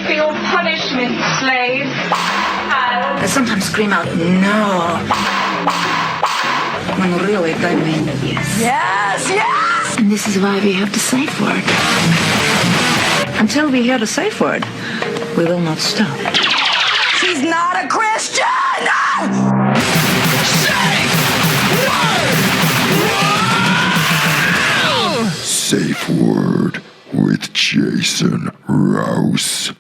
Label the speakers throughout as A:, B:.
A: feel punishment, slave.
B: I sometimes scream out, no. When really they mean yes.
C: Yes, yes!
B: And this is why we have the safe word. Until we hear the safe word, we will not stop.
C: She's not a Christian!
D: Safe word with Jason Rouse.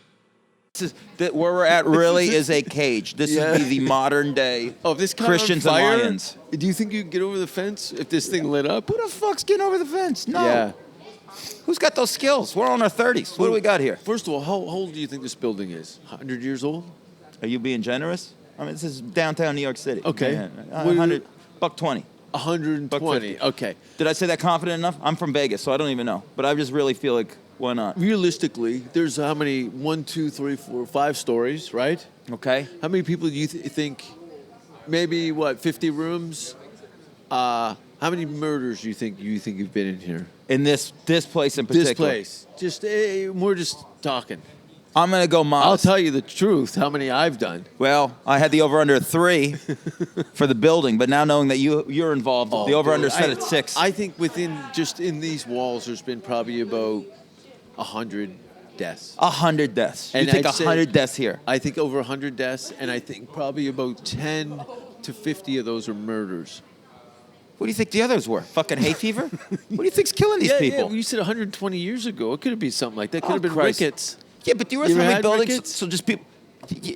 E: Where we're at really is a cage. This would be the modern day
F: this
E: Christians and Lions.
F: Do you think you could get over the fence if this thing lit up?
E: Who the fuck's getting over the fence? No.
F: Yeah.
E: Who's got those skills? We're all in our 30s. What do we got here?
F: First of all, how old do you think this building is? 100 years old?
E: Are you being generous? I mean, this is downtown New York City.
F: Okay.
E: Yeah. 100, $120.
F: 120. Okay.
E: Did I say that confident enough? I'm from Vegas, so I don't even know. But I just really feel like, why not?
F: Realistically, there's how many? 1, 2, 3, 4, 5 stories, right?
E: Okay.
F: How many people do you think? Maybe 50 rooms? How many murders do you think you've been in here?
E: In this place in particular?
F: This place. Just we're just talking.
E: I'm going to go modest.
F: I'll tell you the truth, how many I've done.
E: Well, I had the over-under at 3 for the building, but now knowing that you're involved, the over-under set at 6.
F: I think in these walls, there's been probably about 100 deaths.
E: 100 deaths.
F: And
E: you think
F: I'd say-
E: 100 deaths here?
F: I think over 100 deaths, and I think probably about 10 to 50 of those are murders.
E: What do you think the others were? Fucking hay fever? What do you think's killing these people?
F: Yeah, well, you said 120 years ago. It could have been something like that. Could have been
E: Christ.
F: rickets.
E: Yeah, but do you
F: You
E: realize
F: ever
E: how many
F: had
E: buildings?
F: rickets?
E: So just people.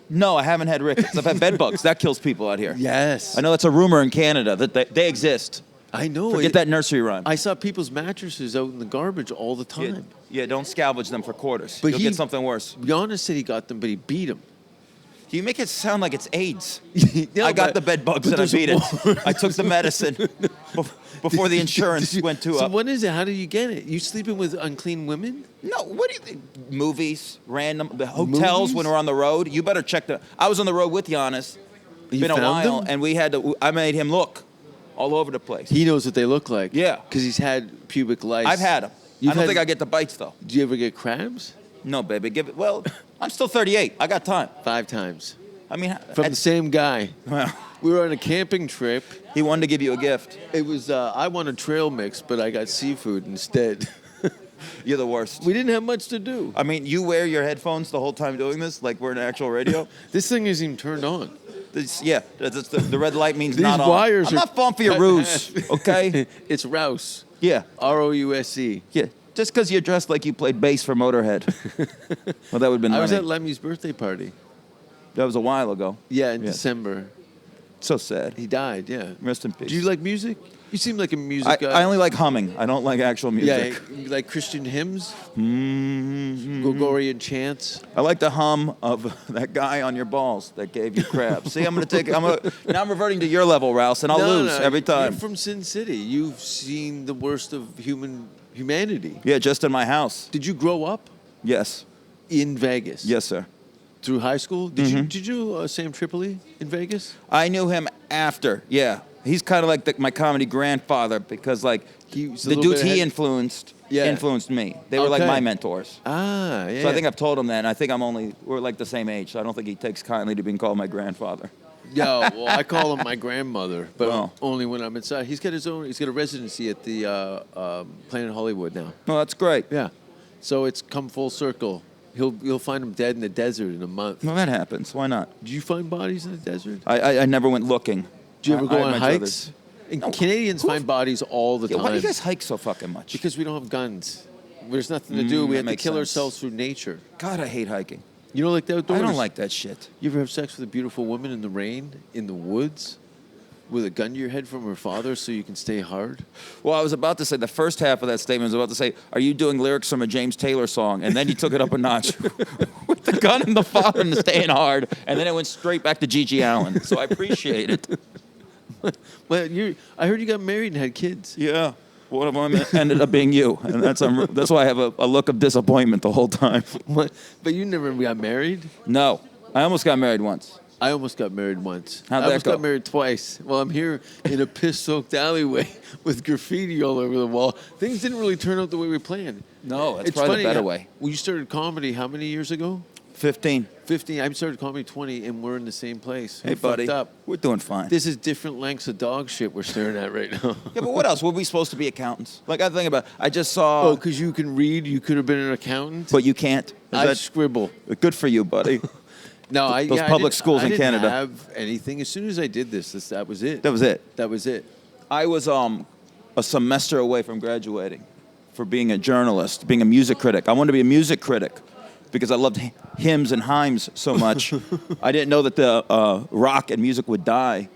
E: No, I haven't had rickets. I've had bed bugs. That kills people out here.
F: Yes.
E: I know that's a rumor in Canada that they exist.
F: I know.
E: Forget that nursery rhyme.
F: I saw people's mattresses out in the garbage all the time.
E: Yeah, don't scavenge them for quarters.
F: But
E: You'll get something worse.
F: Giannis said he got them, but he beat him.
E: You make it sound like it's AIDS.
F: No,
E: I got
F: but-
E: the bed bugs
F: but
E: and I
F: there's
E: beat it.
F: more.
E: I took the medicine before the insurance went to.
F: So what is it? How do you get it? You sleeping with unclean women?
E: No, what do you think? Movies, the hotels
F: Movies?
E: when we're on the road. You better check I was on the road with Giannis. It's
F: You
E: been a
F: found
E: while,
F: them?
E: and I made him look all over the place.
F: He knows what they look like.
E: Yeah.
F: Because he's had pubic lice.
E: I've had them. I don't think I get the bites though.
F: Do you ever get crabs?
E: No, baby. Well, I'm still 38. I got time.
F: 5 times.
E: I mean,
F: From the same guy.
E: well,
F: We were on a camping trip.
E: he wanted to give you a gift.
F: It was, I won a trail mix, but I got seafood instead.
E: You're the worst.
F: We didn't have much to do.
E: I mean, you wear your headphones the whole time doing this, like we're in actual radio.
F: This thing isn't even turned on.
E: That's the red light means
F: These
E: not on.
F: wires
E: I'm
F: are
E: not falling for your
F: cut in
E: ruse,
F: half.
E: okay?
F: It's Rouse.
E: Yeah,
F: Rouse.
E: yeah. Just because you're dressed like you played bass for Motorhead. Well, that would have been
F: I was
E: funny.
F: at Lemmy's birthday party.
E: That was a while ago.
F: Yeah, in December.
E: So sad.
F: He died, yeah.
E: Rest in peace.
F: Do you like music? You seem like a music guy.
E: I only like humming. I don't like actual music.
F: Yeah, you like Christian hymns?
E: Mm-hmm.
F: Gregorian chants?
E: I like the hum of that guy on your balls that gave you crap. See, now I'm reverting to your level, Rouse, and I'll lose every time.
F: You're from Sin City. You've seen the worst of humanity.
E: Yeah, just in my house.
F: Did you grow up
E: Yes.
F: in Vegas?
E: Yes, sir.
F: Through high school? Did you know Sam Tripoli in Vegas?
E: I knew him after. Yeah. He's kind of like my comedy grandfather because, like,
F: He was a
E: the
F: little
E: dudes
F: bit
E: he
F: ahead-
E: influenced me. They were like
F: Okay.
E: my mentors.
F: Ah, yeah.
E: So I think I've told him that, and I think we're like the same age, so I don't think he takes kindly to being called my grandfather.
F: Yeah, well, I call him my grandmother, but
E: Oh.
F: only when I'm inside. He's got a residency at the Planet Hollywood now.
E: No, that's great.
F: Yeah. So it's come full circle. You'll find him dead in the desert in a month.
E: Well, that happens. Why not?
F: Do you find bodies in the desert?
E: I never went looking.
F: Do you ever go
E: I
F: on
E: had
F: hikes? And Canadians find bodies all the
E: Yeah,
F: time.
E: why do you guys hike so fucking much?
F: Because we don't have guns. There's nothing to do. We
E: that
F: have to
E: makes
F: kill
E: sense.
F: ourselves through nature.
E: God, I hate hiking.
F: You don't like the outdoors?
E: I don't like that shit.
F: You ever have sex with a beautiful woman in the rain, in the woods, with a gun to your head from her father so you can stay hard?
E: Well, I was about to say, the first half of that statement was about to say, are you doing lyrics from a James Taylor song? And then you took it up a notch with the gun and the father and the staying hard. And then it went straight back to Gigi Allen. So I appreciate it.
F: Well, I heard you got married and had kids.
E: Yeah. One of them ended up being you. And that's why I have a look of disappointment the whole time.
F: What? But you never got married?
E: No. I almost got married once.
F: I almost got married once.
E: How'd
F: I
E: that
F: almost
E: go?
F: got married twice. Well, I'm here in a piss-soaked alleyway with graffiti all over the wall. Things didn't really turn out the way we planned.
E: No, that's
F: It's
E: probably
F: funny
E: the better
F: how-
E: way.
F: Well, you started comedy how many years ago?
E: 15.
F: 15. I started calling me 20, and we're in the same place.
E: Hey,
F: We're
E: buddy.
F: fucked up.
E: We're doing fine.
F: This is different lengths of dog shit we're staring at right now.
E: Yeah, but what else? Were we supposed to be accountants? Like, I think about I just saw...
F: Oh, because you can read, you could have been an accountant?
E: But you can't. Is
F: I
E: that-
F: scribble.
E: Good for you, buddy.
F: No,
E: Those public schools in Canada.
F: I didn't have anything. As soon as I did this, that was it.
E: That was it.
F: That was it.
E: I was a semester away from graduating for being a journalist, being a music critic. I wanted to be a music critic because I loved hymns and hymns so much. I didn't know that the rock and music would die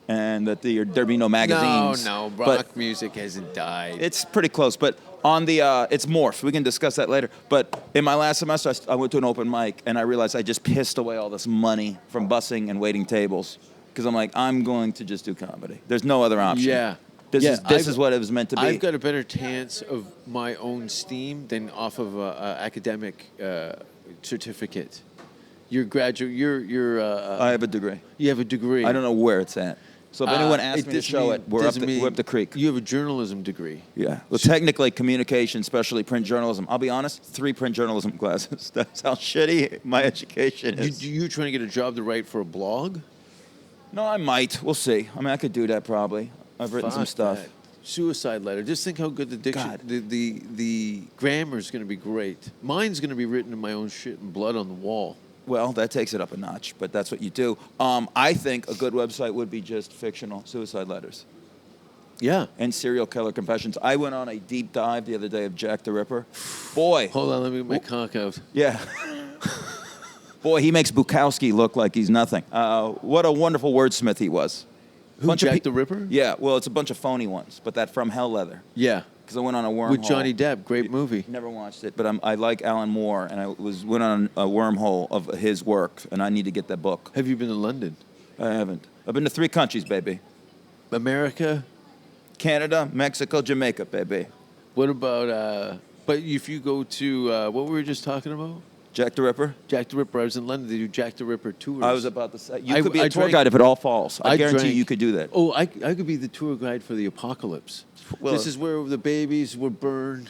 E: and that there'd be no magazines.
F: No,
E: But
F: rock music hasn't died.
E: it's pretty close. But on the, it's morphed. We can discuss that later. But in my last semester, I went to an open mic and I realized I just pissed away all this money from bussing and waiting tables because I'm like, I'm going to just do comedy. There's no other option.
F: Yeah.
E: This
F: Yeah,
E: is what it was meant to be.
F: I've got a better chance of my own steam than off of a academic certificate. You're graduate. You're.
E: I have a degree.
F: You have a degree.
E: I don't know where it's at. So if anyone asks me to
F: doesn't
E: show
F: mean-
E: it, we're up
F: doesn't
E: the
F: mean-
E: creek.
F: You have a journalism degree.
E: Yeah. Well, technically, communication, especially print journalism. I'll be honest, 3 print journalism classes. That's how shitty my education is.
F: You trying to get a job to write for a blog?
E: No, I might. We'll see. I mean, I could do that probably. I've written some
F: Fuck
E: stuff.
F: that. Suicide letter. Just think how good the diction,
E: God.
F: the grammar is going to be great. Mine's going to be written in my own shit and blood on the wall.
E: Well, that takes it up a notch, but that's what you do. I think a good website would be just fictional suicide letters
F: Yeah.
E: and serial killer confessions. I went on a deep dive the other day of Jack the Ripper. Boy.
F: Hold on, let me get my cock out.
E: Yeah. Boy, he makes Bukowski look like he's nothing. What a wonderful wordsmith he was.
F: Who, Jack the Ripper?
E: Yeah, well, it's a bunch of phony ones, but that From Hell Leather.
F: Yeah.
E: Because I went on a wormhole.
F: With Johnny Depp, great movie.
E: Never watched it, but I like Alan Moore, and I went on a wormhole of his work, and I need to get that book.
F: Have you been to London?
E: I haven't. I've been to 3 countries, baby.
F: America?
E: Canada, Mexico, Jamaica, baby.
F: What about, but if you go to, what were we just talking about?
E: Jack the Ripper?
F: Jack the Ripper. I was in London. They do Jack the Ripper tours.
E: I was about to say, you
F: I-
E: could be
F: I
E: a tour
F: drank-
E: guide if it all falls. I guarantee
F: drank-
E: you could do that.
F: Oh, I could be the tour guide for the apocalypse.
E: Well-
F: This is where the babies were burned.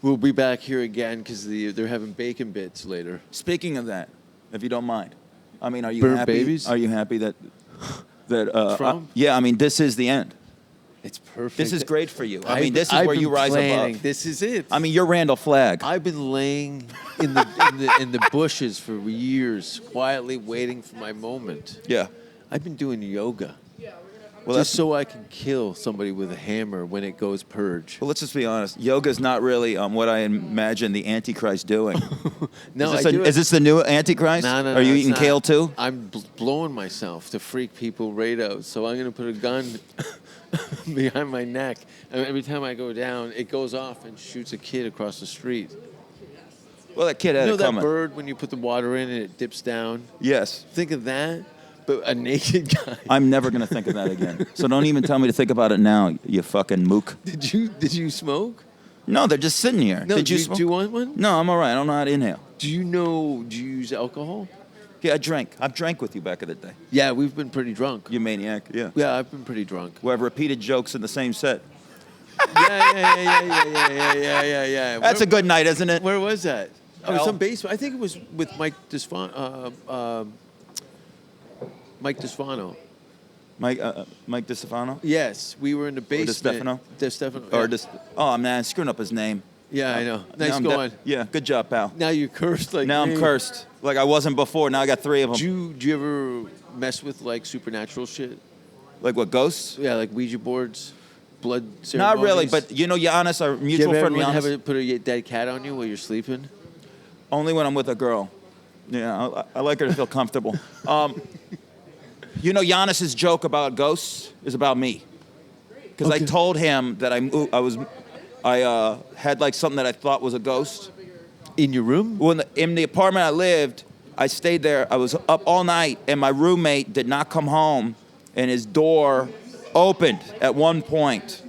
F: We'll be back here again because they're having bacon bits later.
E: Speaking of that, if you don't mind, I mean, are you
F: Burnt
E: happy?
F: babies?
E: Are you happy that
F: From?
E: yeah, I mean, this is the end.
F: It's perfect.
E: This is great for you. I mean, this is where you rise above.
F: This is it.
E: I mean, you're Randall Flagg.
F: I've been laying in the bushes for years, quietly waiting for my moment.
E: Yeah.
F: I've been doing yoga.
E: Well,
F: Just so I can kill somebody with a hammer when it goes purge.
E: Well, let's just be honest. Yoga's not really what I imagine the Antichrist doing.
F: No,
E: is
F: I
E: this,
F: do
E: is this the new Antichrist?
F: No,
E: Are you
F: it's
E: eating
F: not.
E: kale too?
F: I'm blowing myself to freak people right out. So I'm going to put a gun behind my neck. And every time I go down, it goes off and shoots a kid across the street.
E: Well, that kid had
F: You know
E: it
F: that
E: coming.
F: bird when you put the water in and it dips down?
E: Yes.
F: Think of that, but a naked guy.
E: I'm never going to think of that again. So don't even tell me to think about it now, you fucking mook.
F: Did you smoke?
E: No, they're just sitting here.
F: No,
E: Did you
F: do
E: smoke?
F: you want one?
E: No, I'm all right. I don't know how to inhale.
F: Do you use alcohol?
E: Yeah, I drank. I've drank with you back in the day.
F: Yeah, we've been pretty drunk.
E: You maniac. Yeah.
F: Yeah, I've been pretty drunk.
E: We have repeated jokes in the same set.
F: Yeah.
E: That's a good night, isn't it?
F: Where was that? Oh,
E: Hell.
F: some basement. I think it was with Mike DeStefano. Mike DeStefano.
E: Mike DeStefano?
F: Yes, we were in the basement.
E: DeStefano?
F: DeStefano.
E: Or
F: Yeah.
E: just, oh, man, screwing up his name.
F: Yeah, I know.
E: Now
F: Nice
E: I'm
F: going.
E: yeah, good job, pal.
F: Now you're cursed like
E: Now
F: me.
E: I'm cursed. Like I wasn't before. Now I got 3 of them.
F: Do you ever mess with like supernatural shit?
E: Like what, ghosts?
F: Yeah, like Ouija boards, blood
E: Not
F: ceremonies.
E: really, but you know Giannis, our
F: Do you
E: mutual
F: ever
E: friend
F: anyone
E: Giannis?
F: have put a dead cat on you while you're sleeping?
E: Only when I'm with a girl. Yeah, I like her to feel comfortable. You know Giannis's joke about ghosts is about me. Because I
F: Okay.
E: told him that I had like something that I thought was a ghost.
F: In your room?
E: When in the apartment I lived, I stayed there. I was up all night, and my roommate did not come home, and his door opened at one point.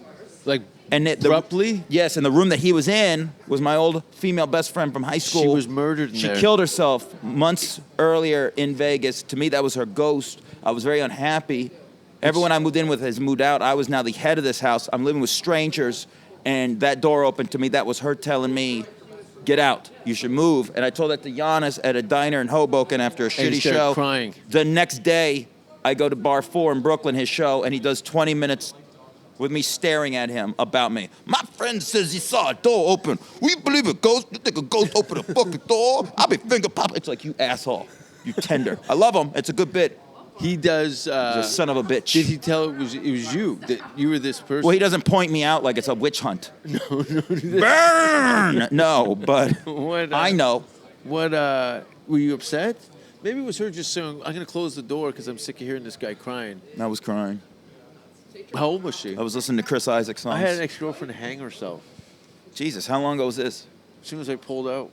F: Like
E: And
F: abruptly?
E: Yes, and the room that he was in was my old female best friend from high school.
F: She was murdered in
E: She
F: there.
E: killed herself months earlier in Vegas. To me, that was her ghost. I was very unhappy. Everyone I moved in with has moved out. I was now the head of this house. I'm living with strangers, and that door opened to me. That was her telling me Get out. You should move. And I told that to Giannis at a diner in Hoboken after a
F: And he
E: shitty
F: started
E: show.
F: crying.
E: The next day, I go to Bar 4 in Brooklyn, his show, and he does 20 minutes with me staring at him about me. My friend says he saw a door open. We believe a ghost. You think a ghost opened a fucking door? I'll be finger popping. It's like, you asshole. You tender. I love him. It's a good bit.
F: He does.
E: He's a son of a bitch.
F: Did he tell it was you that you were this person?
E: Well, he doesn't point me out like it's a witch hunt. No. Burn! No, but
F: What,
E: I know.
F: What? Were you upset? Maybe it was her just saying, "I'm gonna close the door because I'm sick of hearing this guy crying."
E: I was crying.
F: How old was she?
E: I was listening to Chris Isaak songs.
F: I had an ex-girlfriend hang herself
E: Jesus, how long ago was this?
F: as soon as I pulled out.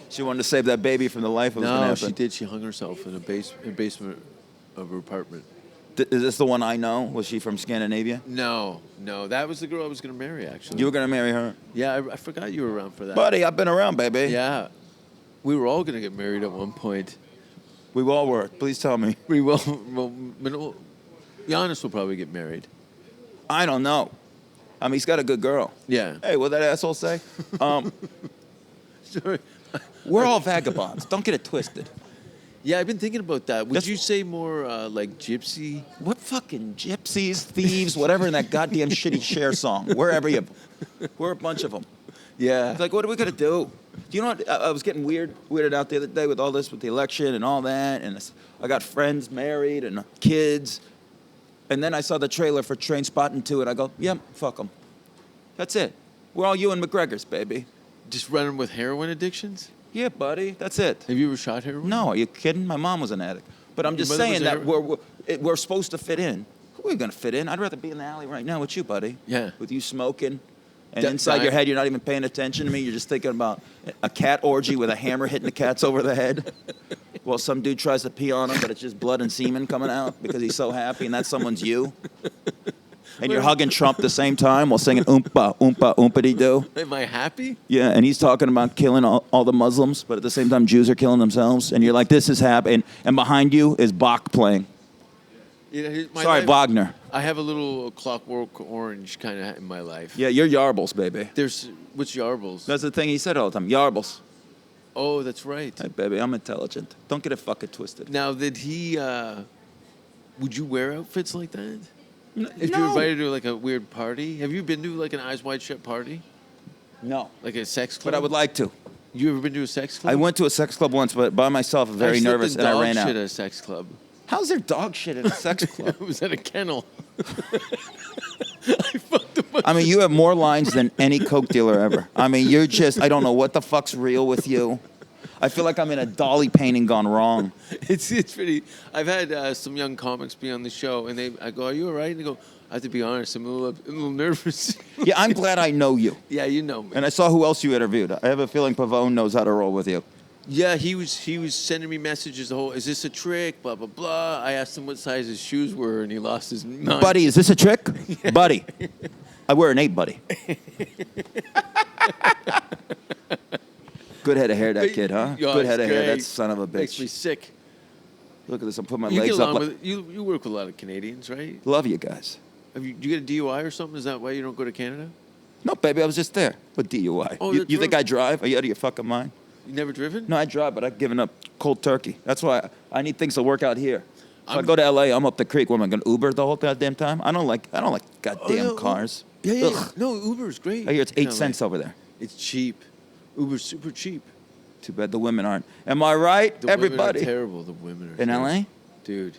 E: She wanted to save that baby from the life that was going to
F: No,
E: happen.
F: she did. She hung herself in a basement of her apartment.
E: Is this the one I know? Was she from Scandinavia?
F: No, that was the girl I was gonna marry. Actually,
E: You were going to marry her?
F: Yeah, I forgot you were around for that.
E: Buddy, I've been around, baby.
F: Yeah, we were all gonna get married at one point.
E: We all were. Please tell me.
F: We will. Well, Giannis will probably get married.
E: I don't know. I mean, he's got a good girl.
F: Yeah.
E: Hey, what did that asshole say?
F: Sorry.
E: We're all vagabonds. Don't get it twisted.
F: Yeah, I've been thinking about that. Would
E: That's-
F: you say more like gypsy?
E: What fucking gypsies, thieves, whatever in that goddamn shitty Cher song? We're every of them. We're a bunch of them.
F: Yeah.
E: It's like, what are we gonna do? Do you know what? I was getting weirded out the other day with all this, with the election and all that, and I got friends married and kids, and then I saw the trailer for Trainspotting 2, and I go, yep, fuck them. That's it. We're all Ewan McGregor's, baby.
F: Just running with heroin addictions?
E: Yeah, buddy, that's it.
F: Have you ever shot heroin?
E: No, are you kidding? My mom was an addict. But I'm
F: Your
E: just
F: mother was
E: saying
F: a
E: that we're supposed to fit in. Who are we gonna fit in? I'd rather be in the alley right now with you, buddy.
F: Yeah.
E: With you smoking. And
F: That-
E: inside your head, you're not even paying attention to me. You're just thinking about a cat orgy with a hammer hitting the cats over the head. Well, some dude tries to pee on him, but it's just blood and semen coming out because he's so happy, and that someone's you. And you're hugging Trump at the same time while singing oompa, oompa, oompity-doo.
F: Am I happy?
E: Yeah, and he's talking about killing all the Muslims, but at the same time, Jews are killing themselves. And you're like, this is happening. And behind you is Bach playing.
F: You know, my
E: Sorry,
F: life-
E: Wagner.
F: I have a little Clockwork Orange kind of in my life.
E: Yeah, you're Yarbles, baby.
F: What's Yarbles?
E: That's the thing he said all the time. Yarbles.
F: Oh, that's right.
E: Hey, baby, I'm intelligent. Don't get it fucking twisted.
F: Now, did he? Would you wear outfits like that? If
E: no.
F: you're invited to like a weird party, have you been to like an Eyes Wide Shut party,
E: No.
F: like a sex club?
E: But I would like to.
F: You ever been to a sex club?
E: I went to a sex club once, but by myself, very
F: I slept
E: nervous,
F: in
E: and I
F: dog
E: ran
F: shit
E: out.
F: at a sex club.
E: How's there dog shit in a sex club?
F: It was at a kennel. I fucked a bunch
E: I mean, you have more lines than any coke dealer ever. I mean, you're just, I don't know what the fuck's real with you. I feel like I'm in a Dolly painting gone wrong.
F: It's pretty. I've had some young comics be on the show, and I go, "Are you all right?" And they go, "I have to be honest, I'm a little nervous."
E: Yeah, I'm glad I know you.
F: Yeah, you know me.
E: And I saw who else you interviewed. I have a feeling Pavone knows how to roll with you.
F: Yeah, he was sending me messages. The whole, is this a trick? Blah blah blah. I asked him what size his shoes were, and he lost his mind.
E: Buddy, is this a trick? Buddy. I wear an 8, buddy. Good head of hair, that kid, huh?
F: Yeah,
E: Good head of
F: it's
E: hair,
F: great.
E: that son of a
F: Makes me
E: bitch.
F: sick.
E: Look at this, I'm putting my
F: You get
E: legs up.
F: along
E: Like,
F: with you work with a lot of Canadians, right?
E: love you guys.
F: Do you get a DUI or something? Is that why you don't go to Canada?
E: No, baby, I was just there. What DUI?
F: Oh,
E: you
F: that's
E: you think
F: right.
E: I drive? Are you out of your fucking mind?
F: You never driven?
E: No, I drive, but I've given up cold turkey. That's why I need things to work out here. So I
F: I'm-
E: go to LA, I'm up the creek. What am I going to Uber the whole goddamn time? I don't like goddamn
F: yeah,
E: cars.
F: Yeah.
E: Ugh.
F: No, Uber's great.
E: I hear it's
F: in
E: 8
F: LA.
E: cents over there.
F: It's cheap. Uber's super cheap.
E: Too bad the women aren't. Am I right?
F: The
E: Everybody.
F: women are terrible. The women are
E: In
F: terrible.
E: LA?
F: Dude.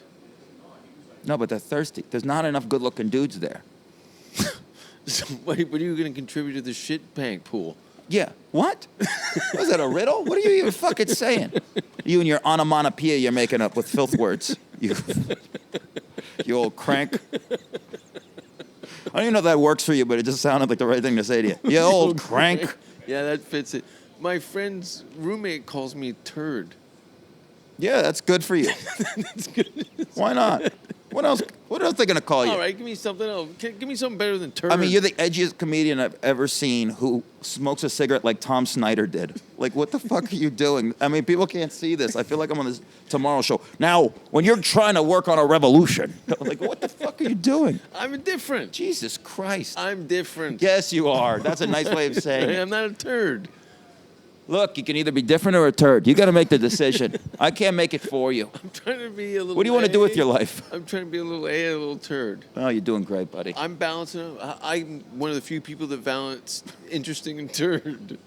E: No, but they're thirsty. There's not enough good-looking dudes there.
F: So what are you going to contribute to the shit bank pool?
E: Yeah. What? Was that a riddle? What are you even fucking saying? You and your onomatopoeia you're making up with filth words. You old crank. I don't even know if that works for you, but it just sounded like the right thing to say to you. You old crank.
F: Yeah, that fits it. My friend's roommate calls me turd.
E: Yeah, that's good for you.
F: That's good.
E: Why not? What else? What else are they gonna call you?
F: All right, give me something else. Give me something better than turd.
E: I mean, you're the edgiest comedian I've ever seen who smokes a cigarette like Tom Snyder did. Like, what the fuck are you doing? I mean, people can't see this. I feel like I'm on this Tomorrow Show. Now, when you're trying to work on a revolution, like, what the fuck are you doing?
F: I'm different.
E: Jesus Christ.
F: I'm different.
E: Yes, you are. That's a nice way of saying it.
F: I'm not a turd.
E: Look, you can either be different or a turd. You got to make the decision. I can't make it for you.
F: I'm trying to be a little.
E: What do you want to do with your life?
F: I'm trying to be a little A, a little turd.
E: Oh, you're doing great, buddy.
F: I'm balancing. I'm one of the few people that balance interesting and turd.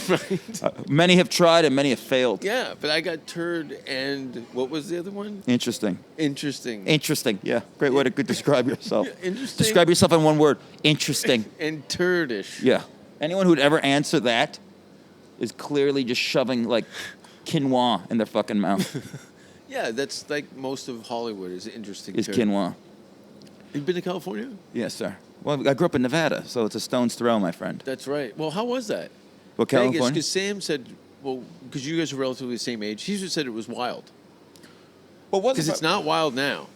F: Right?
E: Many have tried and many have failed.
F: Yeah, but I got turd and what was the other one?
E: Interesting.
F: Interesting.
E: Interesting. Yeah. Great way to describe yourself.
F: Yeah, interesting.
E: Describe yourself in one word. Interesting.
F: And turdish.
E: Yeah. Anyone who'd ever answer that is clearly just shoving like quinoa in their fucking mouth.
F: Yeah, that's like most of Hollywood is interesting.
E: Is
F: turd.
E: quinoa.
F: You've been to California?
E: Yes, sir. Well, I grew up in Nevada, so it's a stone's throw, my friend.
F: That's right. Well, how was that?
E: Well, California?
F: Because Sam said, well, because you guys are relatively the same age, he just said it was wild.
E: Well,
F: Because it's not wild now.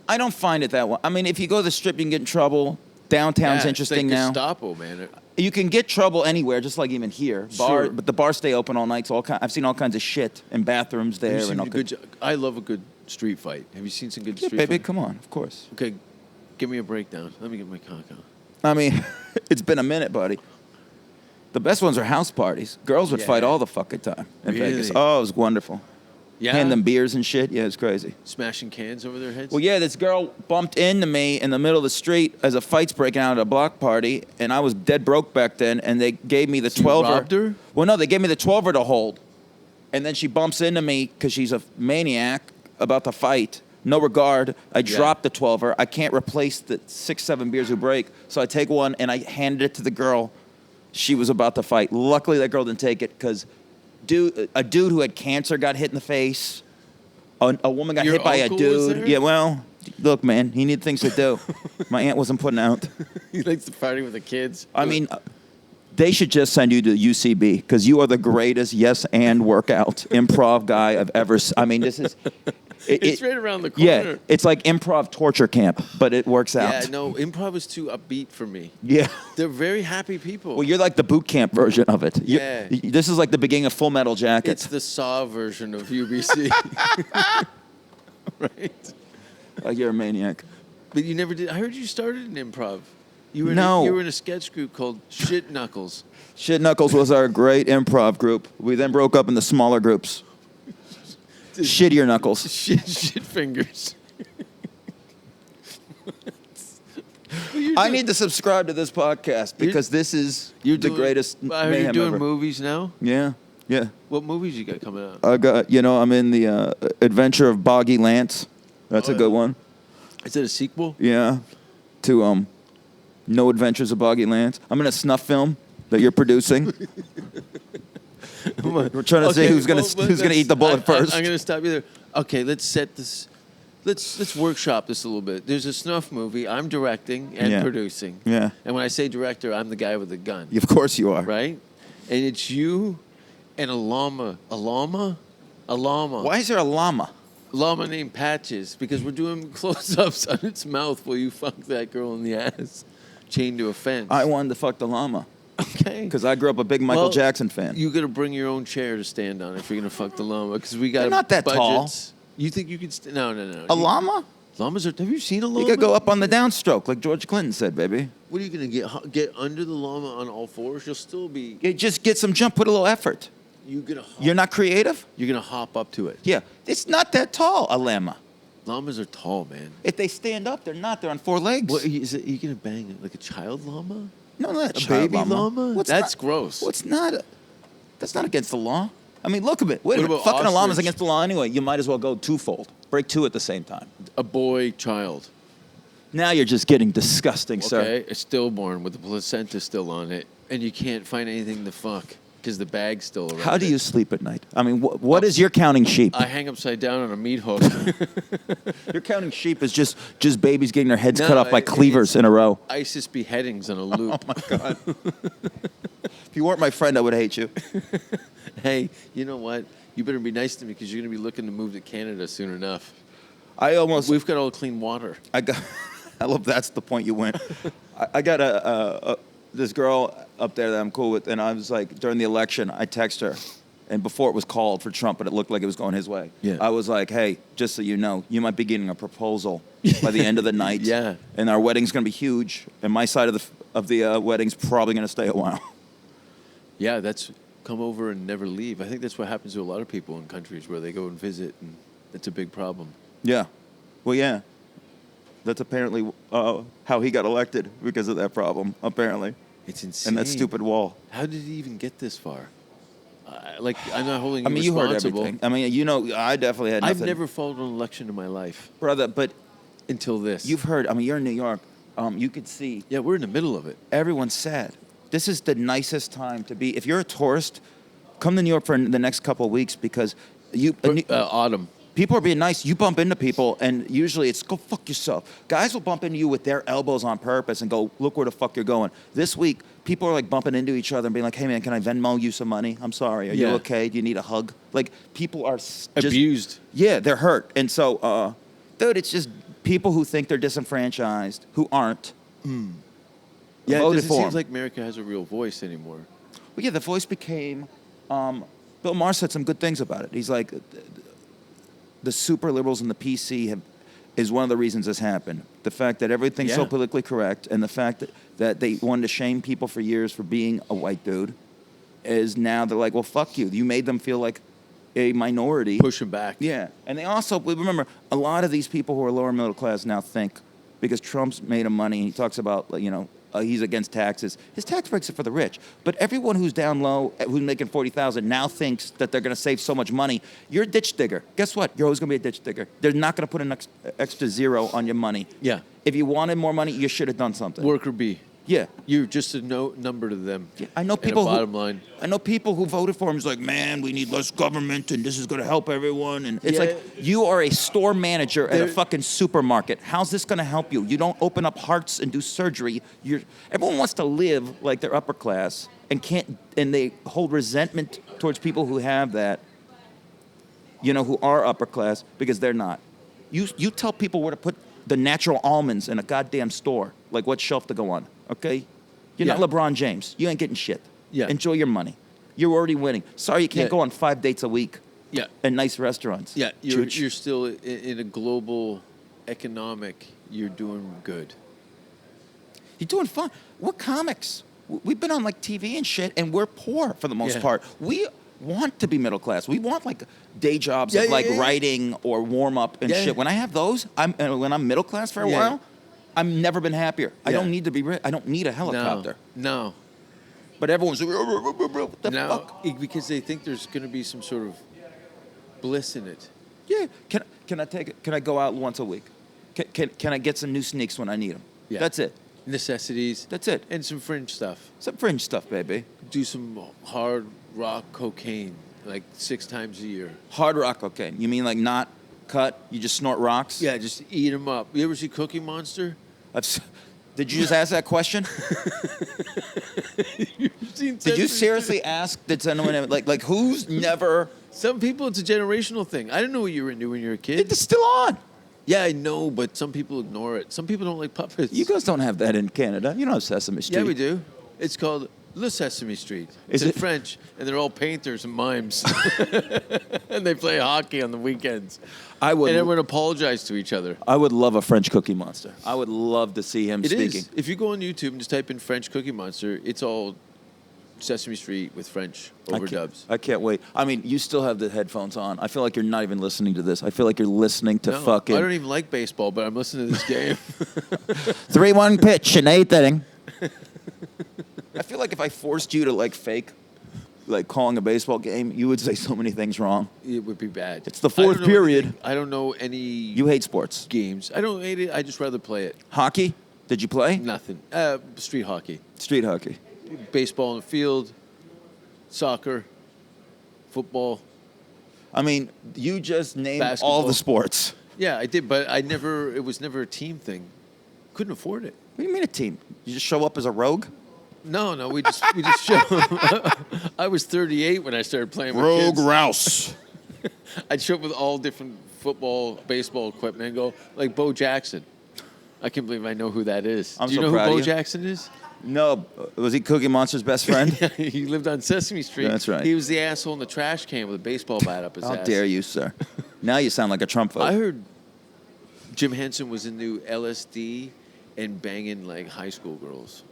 E: I don't find it that way. I mean, if you go to the strip, you can get in trouble. Downtown's
F: Yeah,
E: interesting
F: it's
E: now.
F: like Gestapo, man.
E: You can get trouble anywhere, just like even here.
F: Sure.
E: But the bars stay open all night. So I've seen all kinds of shit in bathrooms there.
F: Have you
E: And
F: seen
E: all
F: a good, I love a good street fight. Have you seen some good
E: yeah,
F: street
E: baby,
F: fight?
E: come on, of course.
F: Okay, give me a breakdown. Let me get my cock out.
E: I mean, it's been a minute, buddy. The best ones are house parties. Girls would
F: Yeah.
E: fight all the fucking time in Vegas.
F: Really?
E: Oh, it was wonderful.
F: Yeah.
E: Hand them beers and shit. Yeah, it's crazy.
F: Smashing cans over their heads?
E: Well, yeah, this girl bumped into me in the middle of the street as a fight's breaking out at a block party, and I was dead broke back then, and they gave me the 12er.
F: robbed her?
E: Well, no, they gave me the 12er to hold, and then she bumps into me because she's a maniac about to fight. No regard. I drop the 12er. I can't replace the 6-7 beers who break, so I take one, and I handed it to the girl. She was about to fight. Luckily, that girl didn't take it because a dude who had cancer got hit in the face. A woman got
F: Your
E: hit by a
F: uncle was
E: dude.
F: there?
E: Yeah, well, look, man, he needed things to do. My aunt wasn't putting out.
F: He likes the party with the kids.
E: I mean, they should just send you to UCB because you are the greatest yes and workout improv guy I've ever seen. I mean, this is...
F: It's right around the corner.
E: Yeah, it's like improv torture camp, but it works out.
F: Yeah, no, improv is too upbeat for me.
E: Yeah.
F: They're very happy people.
E: Well, you're like the boot camp version of it.
F: Yeah.
E: This is like the beginning of Full Metal Jacket.
F: It's the Saw version of UBC. Right?
E: Like you're a maniac.
F: But you never did. I heard you started in improv. You were
E: No.
F: you were in a sketch group called Shit Knuckles.
E: Shit Knuckles was our great improv group. We then broke up into smaller groups. Shittier Knuckles.
F: Shit fingers.
E: I need to subscribe to this podcast because this is the greatest
F: I heard
E: mayhem
F: you're doing
E: ever.
F: movies now.
E: Yeah, yeah.
F: What movies you got coming out?
E: I got, I'm in the Adventure of Boggy Lance. That's a good one.
F: Is it a sequel?
E: Yeah. To No Adventures of Boggy Lance. I'm in a snuff film that you're producing. We're trying to see who's gonna eat the bullet first.
F: I'm gonna stop you there. Okay, let's set this. Let's workshop this a little bit. There's a snuff movie. I'm directing and producing.
E: Yeah.
F: And when I say director, I'm the guy with the gun.
E: Of course you are.
F: Right? And it's you and a llama. A llama? A llama.
E: Why is there a llama?
F: Llama named Patches, because we're doing close-ups on its mouth while you fuck that girl in the ass, chained to a fence.
E: I wanted to fuck the llama.
F: Okay.
E: Because I grew up a big Michael Jackson fan.
F: You got to bring your own chair to stand on if you're gonna fuck the llama, because we got
E: They're not that tall.
F: budgets. You think you could? No.
E: A llama?
F: Llamas are. Have you seen a llama?
E: You could go up on the downstroke like George Clinton said, baby.
F: What are you gonna get under the llama on all fours? You'll still be.
E: Just get some jump, put a little effort. You're not creative?
F: You're gonna hop up to it.
E: Yeah. It's not that tall, a llama.
F: Llamas are tall, man.
E: If they stand up, they're not. They're on 4 legs.
F: What is it? Are you gonna bang it like a child llama?
E: No, not
F: A
E: child
F: baby llama? That's gross.
E: What's not? That's not against the law. I mean, look at it. Wait a
F: What
E: minute.
F: about
E: Fucking a llama is
F: ostrich?
E: against the law anyway. You might as well go twofold. Break 2 at the same time.
F: A boy child.
E: Now you're just getting disgusting, sir.
F: Okay, a stillborn with the placenta still on it, and you can't find anything to fuck because the bag's still around.
E: How do
F: it.
E: you sleep at night? I mean, what is your counting sheep?
F: I hang upside down on a meat hook.
E: Your counting sheep is just babies getting their heads
F: No,
E: cut off by cleavers in a row.
F: ISIS beheadings on a loop.
E: Oh my God. If you weren't my friend, I would hate you.
F: Hey, you know what? You better be nice to me because you're going to be looking to move to Canada soon enough. We've got all clean water.
E: I got. I love that's the point you went. I got this girl up there that I'm cool with, and I was like, during the election, I text her, and before it was called for Trump, but it looked like it was going his way.
F: Yeah.
E: I was like, hey, just so you know, you might be getting a proposal by the end of the night.
F: Yeah.
E: And our wedding's gonna be huge, and my side of the wedding's probably gonna stay a while.
F: Yeah, that's come over and never leave. I think that's what happens to a lot of people in countries where they go and visit, and it's a big problem.
E: Yeah. Well, yeah. That's apparently how he got elected because of that problem, apparently.
F: It's insane.
E: And that stupid wall.
F: How did he even get this far? I'm not holding
E: I mean, you heard
F: responsible.
E: everything. I mean, you know, I definitely had nothing.
F: I've never followed an election in my life
E: Brother, but
F: until this.
E: you've heard, I mean, you're in New York. You could see
F: Yeah, we're in the middle of it.
E: everyone's sad. This is the nicest time to be. If you're a tourist, come to New York for the next couple of weeks because
F: Autumn.
E: people are being nice. You bump into people, and usually it's go fuck yourself. Guys will bump into you with their elbows on purpose and go, look where the fuck you're going. This week, people are like bumping into each other and being like, hey man, can I Venmo you some money? I'm sorry. Are you
F: Yeah.
E: okay? Do you need a hug? Like people are just
F: Abused.
E: Yeah, they're hurt, and so, dude, it's just people who think they're disenfranchised who aren't.
F: Yeah,
E: voted
F: it
E: for
F: seems
E: him.
F: like America has a real voice anymore.
E: Well, yeah, the voice became. Bill Maher said some good things about it. He's like, the super liberals and the PC is one of the reasons this happened. The fact that everything's so
F: Yeah.
E: politically correct, and the fact that they wanted to shame people for years for being a white dude, is now they're like, well, fuck you. You made them feel like a minority.
F: Pushing back.
E: Yeah, and they also remember a lot of these people who are lower middle class now think because Trump's made him money. And he talks about he's against taxes. His tax breaks are for the rich, but everyone who's down low, who's making 40,000, now thinks that they're going to save so much money. You're a ditch digger. Guess what? You're always going to be a ditch digger. They're not going to put an extra zero on your money.
F: Yeah.
E: If you wanted more money, you should have done something.
F: Worker bee.
E: Yeah.
F: You're just a number to them.
E: Yeah, I know
F: And a
E: people.
F: bottom line.
E: I know people who voted for him. Is like, man, we need less government, and this is going to help everyone. And it's
F: Yeah.
E: like you are a store manager at a
F: There-
E: fucking supermarket. How's this going to help you? You don't open up hearts and do surgery. Everyone wants to live like they're upper class and can't, and they hold resentment towards people who have that. Who are upper class because they're not. You tell people where to put the natural almonds in a goddamn store, like what shelf to go on. Okay, you're not
F: Yeah.
E: LeBron James. You ain't getting shit.
F: Yeah.
E: Enjoy your money. You're already winning. Sorry you can't
F: Yeah.
E: go on 5 dates a week.
F: Yeah.
E: And nice restaurants.
F: Yeah,
E: Chooch.
F: you're still in a global economic. You're doing good.
E: You're doing fine. We're comics. We've been on like TV and shit, and we're poor for the most
F: Yeah.
E: part. We want to be middle class. We want like day jobs
F: Yeah,
E: of
F: yeah,
E: like
F: yeah.
E: writing or warm up and
F: Yeah.
E: shit. When I have those, when I'm middle class for a
F: Yeah.
E: while, I've never been happier. I
F: Yeah.
E: don't need to be rich. I don't need a helicopter.
F: No.
E: But everyone's like, what the
F: No.
E: fuck?
F: Because they think there's going to be some sort of bliss in it.
E: Yeah. Can I take it? Can I go out once a week? Can I get some new sneaks when I need them?
F: Yeah.
E: That's it.
F: Necessities.
E: That's it.
F: And some fringe stuff.
E: Some fringe stuff, baby.
F: Do some hard rock cocaine like 6 times a year.
E: Hard rock cocaine. You mean like not cut? You just snort rocks?
F: Yeah, just eat them up. You ever see Cookie Monster?
E: Did you just ask that question? Did you seriously ask? Did someone like who's never?
F: Some people, it's a generational thing. I didn't know what you were into when you were a kid.
E: It's still on.
F: Yeah, I know, but some people ignore it. Some people don't like puppets.
E: You guys don't have that in Canada. You don't have Sesame Street.
F: Yeah, we do. It's called Le Sesame Street.
E: Is
F: It's in
E: it?
F: French, and they're all painters and mimes. And they play hockey on the weekends.
E: I would.
F: And everyone apologizes to each other.
E: I would love a French Cookie Monster. I would love to see him
F: It
E: speaking.
F: is. If you go on YouTube and just type in French Cookie Monster, it's all Sesame Street with French overdubs.
E: I can't wait. I mean, you still have the headphones on. I feel like you're not even listening to this. I feel like you're listening to
F: No,
E: fucking
F: I don't even like baseball, but I'm listening to this game.
E: 3-1 pitch in 8th inning. I feel like if I forced you to like fake, like calling a baseball game, you would say so many things wrong.
F: It would be bad.
E: It's the
F: I don't
E: fourth
F: know
E: period.
F: anything. I don't know any
E: You hate sports.
F: games. I don't hate it. I just rather play it.
E: Hockey? Did you play?
F: Nothing. Street hockey.
E: Street hockey.
F: Baseball on the field. Soccer. Football.
E: I mean, you just named all
F: Basketball.
E: the sports.
F: Yeah, I did, but it was never a team thing. Couldn't afford it.
E: What do you mean a team? You just show up as a rogue?
F: No, we just show. I was 38 when I started playing with
E: Rogue
F: kids.
E: Rouse.
F: I'd show up with all different football, baseball equipment and go, like Bo Jackson. I can't believe I know who that is.
E: I'm
F: Do you
E: so
F: know
E: proud
F: who
E: of
F: Bo
E: you.
F: Jackson is?
E: No, was he Cookie Monster's best friend?
F: He lived on Sesame Street.
E: That's right.
F: He was the asshole in the trash can with a baseball bat up his
E: How
F: ass.
E: dare you, sir? Now you sound like a Trump vote.
F: I heard Jim Henson was into LSD and banging like high school girls.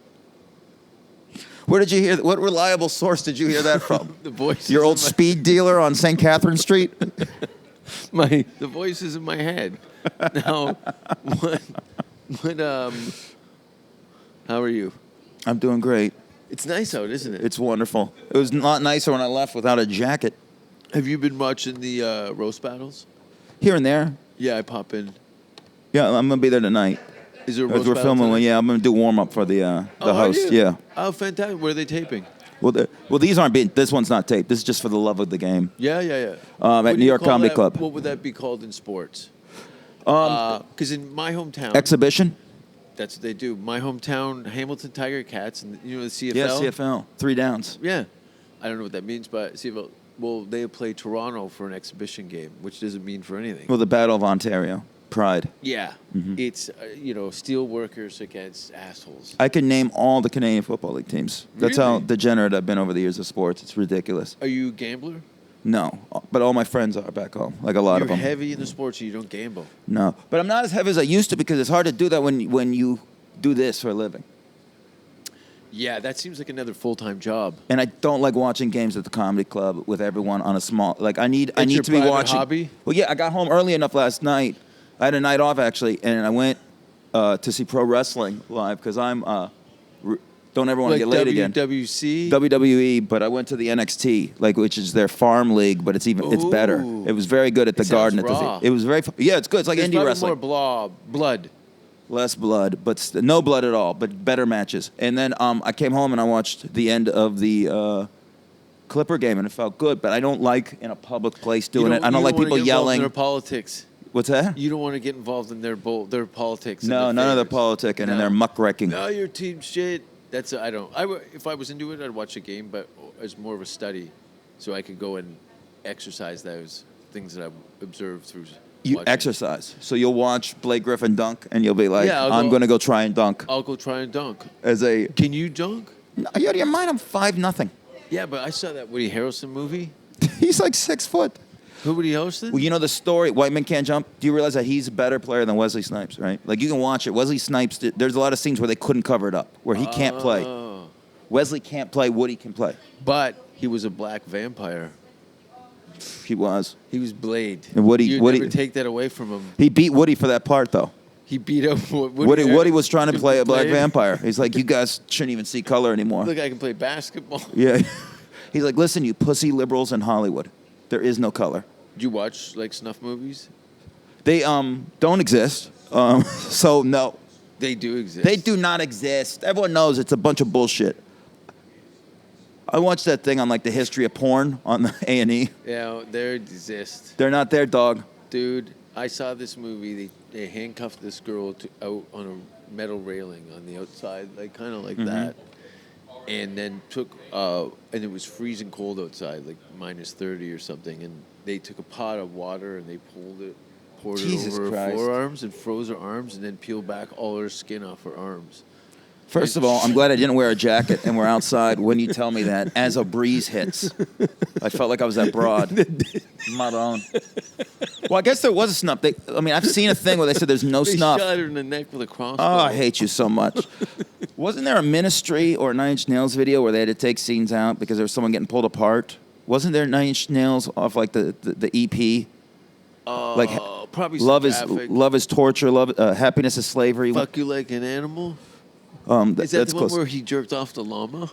E: Where did you hear? What reliable source did you hear that from?
F: The voices
E: Your old
F: in my-
E: speed dealer on St. Catherine Street?
F: the voices in my head. Now, how are you?
E: I'm doing great.
F: It's nice out, isn't it?
E: It's wonderful. It was not nicer when I left without a jacket.
F: Have you been watching the roast battles?
E: Here and there.
F: Yeah, I pop in.
E: Yeah, I'm gonna be there tonight.
F: Is there a
E: As
F: roast
E: we're
F: battle
E: filming one,
F: tonight?
E: yeah, I'm gonna do warm up for the
F: Are
E: host.
F: you?
E: Yeah.
F: Oh, fantastic. Where are they taping?
E: Well, these aren't being. This one's not taped. This is just for the love of the game.
F: Yeah.
E: At
F: What do
E: New
F: you
E: York
F: call
E: Comedy
F: that?
E: Club.
F: What would that be called in sports? Because in my hometown,
E: Exhibition.
F: that's what they do. My hometown, Hamilton Tiger Cats, and you know the CFL.
E: Yeah, CFL. 3 downs.
F: Yeah, I don't know what that means, but CFL. Well, they play Toronto for an exhibition game, which doesn't mean for anything.
E: Well, the Battle of Ontario. Pride.
F: Yeah,
E: Mm-hmm.
F: it's steel workers against assholes.
E: I can name all the Canadian Football League teams. That's how
F: Really?
E: degenerate I've been over the years of sports. It's ridiculous.
F: Are you a gambler?
E: No, but all my friends are back home. Like a lot
F: You're
E: of them.
F: heavy in the sports, so you don't gamble.
E: No, but I'm not as heavy as I used to because it's hard to do that when you do this for a living.
F: Yeah, that seems like another full-time job.
E: And I don't like watching games at the comedy club with everyone on a small. Like I need
F: your
E: to be
F: private
E: watching.
F: hobby?
E: Well, yeah, I got home early enough last night. I had a night off actually, and I went to see pro wrestling live because I'm don't ever want to
F: Like
E: get late again.
F: WWC?
E: WWE, but I went to the NXT, which is their farm league, but it's better.
F: Ooh.
E: It was very good at the
F: It
E: Garden
F: sounds
E: at the
F: raw.
E: It was very yeah, it's good. It's like
F: There's
E: indie
F: probably
E: wrestling.
F: more blood.
E: Less blood, but no blood at all, but better matches. And then I came home and I watched the end of the Clipper game, and it felt good. But I don't like in a public place doing it. I don't like
F: wanna
E: people
F: get involved in
E: yelling.
F: their politics.
E: What's that?
F: You don't want to get involved in their politics. and
E: No,
F: their
E: none of their
F: favorites.
E: politicking
F: No.
E: and their muckraking.
F: No, your team shit. That's I don't. If I was into it, I'd watch a game, but as more of a study, so I could go and exercise those things that I've observed through.
E: You
F: watching.
E: exercise, so you'll watch Blake Griffin dunk, and you'll be like,
F: Yeah, I'll
E: "I'm
F: go-
E: going to go try and dunk."
F: I'll go try and dunk.
E: As a,
F: Can you dunk?
E: no, you out of your mind? I'm 5'0".
F: Yeah, but I saw that Woody Harrelson movie.
E: He's like 6 foot.
F: Who Woody Harrelson?
E: Well, you know the story. White Men Can't Jump. Do you realize that he's a better player than Wesley Snipes? Right? Like you can watch it. Wesley Snipes. There's a lot of scenes where they couldn't cover it up, where he can't play.
F: Oh.
E: Wesley can't play. Woody can play.
F: But he was a black vampire.
E: He was.
F: He was Blade.
E: And Woody-
F: You'd
E: Woody-
F: never take that away from him.
E: He beat Woody for that part, though.
F: He beat up
E: Woody was trying to play a black
F: Blade.
E: vampire. He's like, you guys shouldn't even see color anymore.
F: Look, I can play basketball.
E: Yeah. He's like, listen, you pussy liberals in Hollywood. There is no color.
F: Do you watch like snuff movies?
E: They don't exist. So no,
F: They do exist.
E: they do not exist. Everyone knows it's a bunch of bullshit. I watched that thing on like the history of porn on the A&E.
F: Yeah, they exist.
E: They're not there, dog.
F: Dude, I saw this movie. They handcuffed this girl out on a metal railing on the outside, like kind of like that. And then took, and it was freezing cold outside, like minus 30 or something. And they took a pot of water and they poured
E: Jesus
F: it over her
E: Christ.
F: forearms and froze her arms and then peeled back all her skin off her arms.
E: First of all, I'm glad I didn't wear a jacket and we're outside when you tell me that as a breeze hits. I felt like I was at Broad. Mattern. Well, I guess there was a snuff. I've seen a thing where they said there's no
F: They
E: snuff.
F: shot her in the neck with a crossbow.
E: Oh, I hate you so much. Wasn't there a Ministry or Nine Inch Nails video where they had to take scenes out because there was someone getting pulled apart? Wasn't there Nine Inch Nails off like the EP? Like
F: probably some
E: love is
F: graphic.
E: torture, happiness is slavery.
F: Fuck you like an animal?
E: That's
F: Is that the one
E: close.
F: where he jerked off the llama?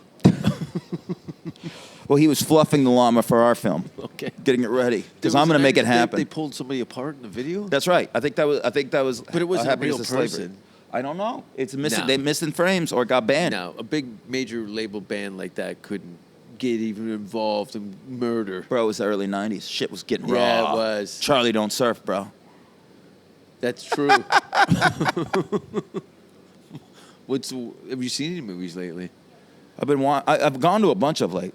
E: Well, he was fluffing the llama for our film,
F: Okay.
E: getting it ready because
F: There
E: I'm
F: was
E: going to
F: an
E: make it
F: actor-
E: happen.
F: They pulled somebody apart in the video?
E: That's right. I think that was.
F: But it wasn't a
E: happiness
F: real
E: is slavery.
F: person.
E: I don't know. It's missing.
F: No.
E: They missed in frames or got banned.
F: No, a big major label band like that couldn't get even involved in murder.
E: Bro, it was the early '90s. Shit was getting raw.
F: Yeah, it was.
E: Charlie don't surf, bro.
F: That's true. Have you seen any movies lately?
E: I've gone to a bunch of late.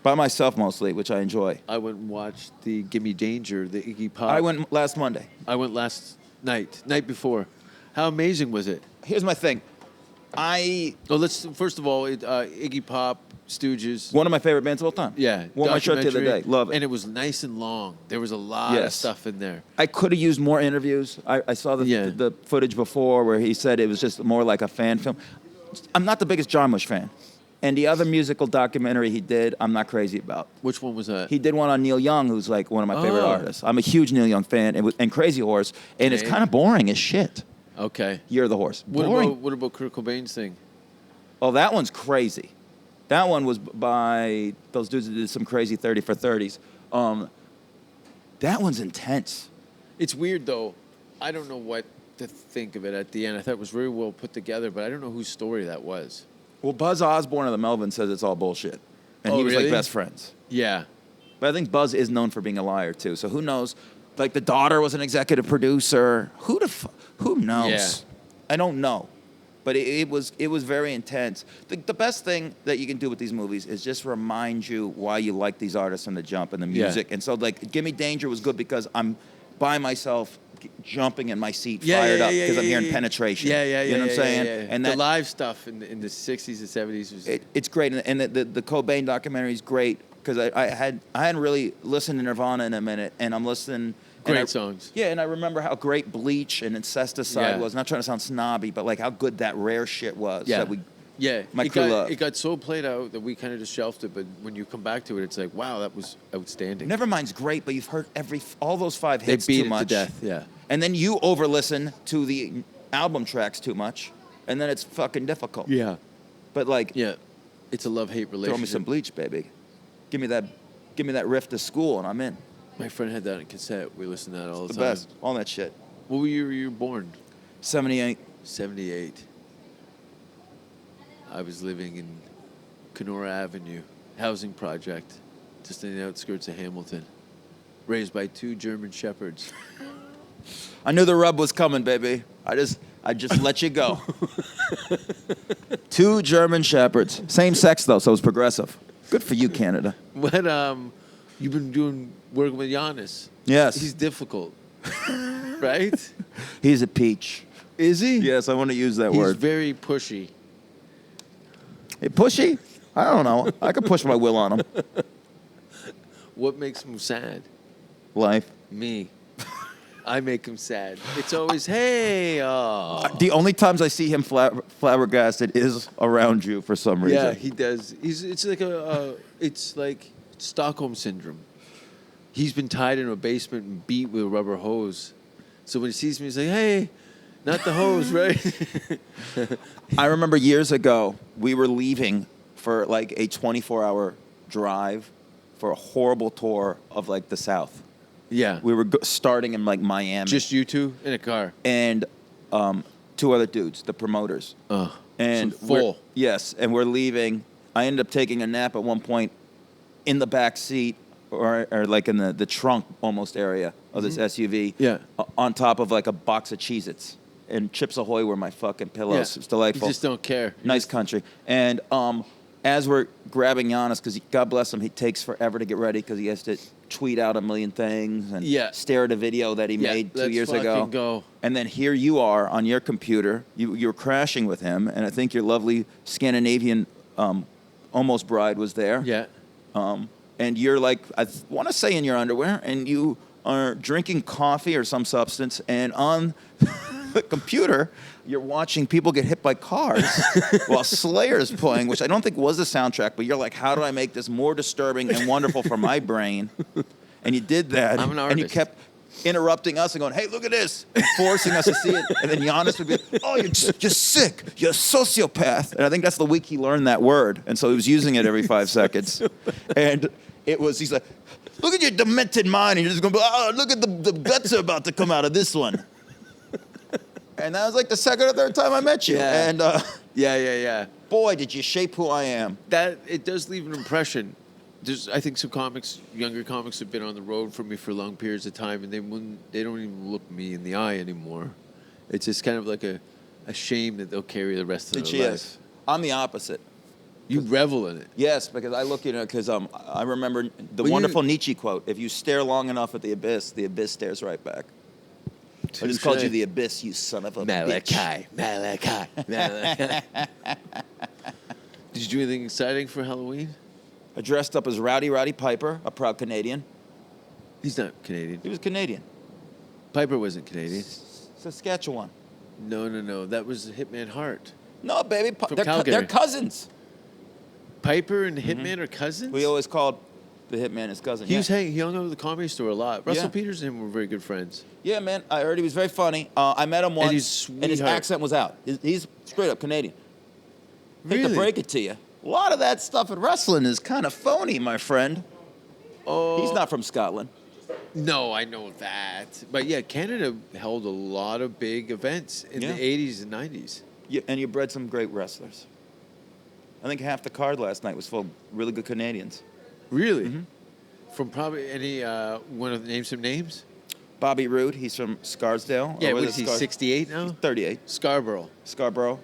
E: By myself mostly, which I enjoy.
F: I went and watched the Gimme Danger, the Iggy Pop.
E: I went last Monday.
F: I went last night before. How amazing was it?
E: Here's my thing.
F: Let's first of all, Iggy Pop, Stooges.
E: One of my favorite bands of all time.
F: Yeah,
E: Wore my shirt the other day.
F: documentary,
E: Love it.
F: And it was nice and long. There was a lot of
E: Yes.
F: stuff in there.
E: I could have used more interviews. I saw the footage before where he said it was just more like a fan film. I'm not the biggest John Bush fan. And the other musical documentary he did, I'm not crazy about.
F: Which one was that?
E: He did one on Neil Young, who's like one of my favorite
F: Oh.
E: artists. I'm a huge Neil Young fan, and Crazy Horse, and it's
F: Okay.
E: kind of boring as shit.
F: Okay.
E: You're the Horse.
F: What
E: Boring.
F: about Kurt Cobain's thing?
E: Oh, that one's crazy. That one was by those dudes that did some crazy 30 for 30s. That one's intense.
F: It's weird though. I don't know what to think of it at the end. I thought it was very well put together, but I don't know whose story that was.
E: Well, Buzz Osborne of the Melvins says it's all bullshit. And he was
F: really?
E: like best friends.
F: Yeah.
E: But I think Buzz is known for being a liar too. So who knows? Like the daughter was an executive producer. Who knows?
F: Yeah.
E: I don't know. But it was very intense. The best thing that you can do with these movies is just remind you why you like these artists from the jump and the music.
F: Yeah.
E: And so like Gimme Danger was good because I'm by myself jumping in my seat,
F: Yeah,
E: fired
F: yeah,
E: up
F: yeah,
E: because I'm
F: yeah,
E: hearing
F: yeah.
E: Penetration.
F: Yeah.
E: You know what I'm saying?
F: Yeah.
E: And
F: the
E: that,
F: live stuff in the 60s and 70s was
E: it's great, and the Cobain documentary is great because I hadn't really listened to Nirvana in a minute, and I'm listening.
F: great songs.
E: Yeah, and I remember how great Bleach and Incesticide
F: Yeah.
E: was. Not trying to sound snobby, but like how good that rare shit was.
F: Yeah.
E: That we,
F: Yeah,
E: my
F: it
E: crew
F: got,
E: loved.
F: it got so played out that we kind of just shelved it. But when you come back to it, it's like, wow, that was outstanding.
E: Nevermind's great, but you've heard all those 5
F: They
E: hits
F: beat
E: too
F: it
E: much.
F: to death. Yeah.
E: And then you over listen to the album tracks too much, and then it's fucking difficult.
F: Yeah.
E: But like,
F: Yeah. It's a love-hate relationship.
E: throw me some Bleach, baby. Give me that riff to school, and I'm in.
F: My friend had that on cassette. We listened to that all the
E: The
F: time.
E: best. All that shit.
F: What year were you born?
E: 78.
F: 78. I was living in Kenora Avenue, housing project, just in the outskirts of Hamilton. Raised by 2 German shepherds.
E: I knew the rub was coming, baby. I just let you go. 2 German shepherds. Same sex though, so it's progressive. Good for you, Canada.
F: What you've been working with Giannis.
E: Yes.
F: He's difficult. Right?
E: He's a peach.
F: Is he?
E: Yes, I want to use that
F: He's
E: word.
F: very pushy.
E: Hey, pushy? I don't know. I could push my will on him.
F: What makes him sad?
E: Life.
F: Me. I make him sad. It's always, hey, oh.
E: The only times I see him flabbergasted is around you for some reason.
F: Yeah, he does. It's like Stockholm syndrome. He's been tied in a basement and beat with a rubber hose. So when he sees me, he's like, hey, not the hose, right?
E: I remember years ago, we were leaving for like a 24-hour drive for a horrible tour of like the South.
F: Yeah.
E: We were starting in like Miami.
F: Just you two in a car.
E: And 2 other dudes, the promoters. And
F: so full.
E: Yes, and we're leaving. I ended up taking a nap at one point in the back seat or like in the trunk almost area of this SUV.
F: Yeah.
E: On top of like a box of Cheez-Its. And Chips Ahoy were my fucking pillows.
F: Yeah.
E: It's delightful.
F: You just don't care.
E: Nice country. And as we're grabbing Giannis, because God bless him, he takes forever to get ready because he has to tweet out a million things and stare at a video that he made 2 years ago.
F: Go.
E: And then here you are on your computer. You're crashing with him, and I think your lovely Scandinavian almost bride was there.
F: Yeah.
E: And you're like, I want to say in your underwear, and you are drinking coffee or some substance, and on the computer, you're watching people get hit by cars while Slayer's playing, which I don't think was the soundtrack, but you're like, how do I make this more disturbing and wonderful for my brain? And you did that.
F: I'm an
E: And you
F: artist.
E: kept interrupting us and going, hey, look at this, forcing us to see it. And then Giannis would be like, oh, you're sick. You're a sociopath. And I think that's the week he learned that word. And so he was using it every 5 seconds. And he's like, look at your demented mind. And you're just going to be, oh, look at the guts are about to come out of this one. And that was like the second or third time I met you.
F: Yeah.
E: And
F: Yeah.
E: boy, did you shape who I am.
F: That it does leave an impression. I think some younger comics have been on the road for me for long periods of time, and they don't even look me in the eye anymore. It's just kind of like a shame that they'll carry the rest of their life.
E: I'm the opposite.
F: You revel in it.
E: Yes, because I look, because I remember the
F: Well,
E: wonderful Nietzsche quote: "If you stare long enough at the abyss stares right back." I just called you the abyss, you son of a bitch.
F: Malachi. Did you do anything exciting for Halloween?
E: I dressed up as Rowdy Roddy Piper, a proud Canadian.
F: He's not Canadian.
E: He was Canadian.
F: Piper wasn't Canadian.
E: Saskatchewan.
F: No. That was Hitman Hart.
E: No, baby.
F: From
E: They're
F: Calgary.
E: cousins.
F: Piper and Hitman are cousins?
E: We always called the hitman his cousin.
F: He
E: yeah.
F: hung out at the Comedy Store a lot. Russell
E: Yeah.
F: Peters and him were very good friends.
E: Yeah, man. I heard he was very funny. I met him once,
F: he's
E: and his
F: sweetheart.
E: accent was out. He's straight up Canadian. Hate to
F: Really?
E: break it to you. A lot of that stuff in wrestling is kind of phony, my friend.
F: Oh,
E: He's not from Scotland.
F: No, I know that. But yeah, Canada held a lot of big events in
E: Yeah.
F: the 80s and 90s.
E: And you bred some great wrestlers. I think half the card last night was full of really good Canadians.
F: Really?
E: Mm-hmm.
F: From probably any, want to name some names?
E: Bobby Roode, he's from Scarsdale.
F: Yeah,
E: Or
F: what
E: was
F: is
E: it
F: he, 68 now?
E: 38.
F: Scarborough.
E: Scarborough.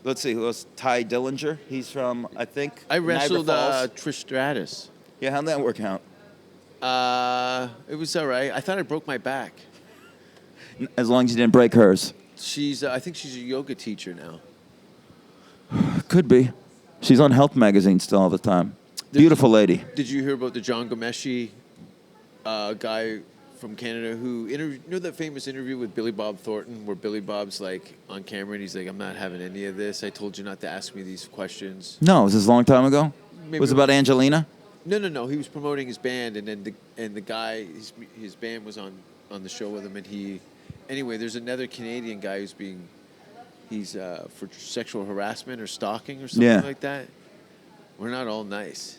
E: Let's see, who else? Ty Dillinger. He's from, I think,
F: I wrestled
E: Niagara Falls.
F: Trish Stratus.
E: Yeah, how'd that work out?
F: It was all right. I thought I broke my back.
E: As long as you didn't break hers.
F: I think she's a yoga teacher now.
E: Could be. She's on Health Magazine still all the time. Beautiful lady.
F: Did you hear about the John Gomeshi guy from Canada who you know that famous interview with Billy Bob Thornton where Billy Bob's like on camera and he's like, I'm not having any of this. I told you not to ask me these questions.
E: No, was this a long time ago?
F: Maybe
E: Was it about Angelina?
F: No. He was promoting his band and then the guy his band was on the show with him and anyway, there's another Canadian guy he's for sexual harassment or stalking or something like that. We're not all nice.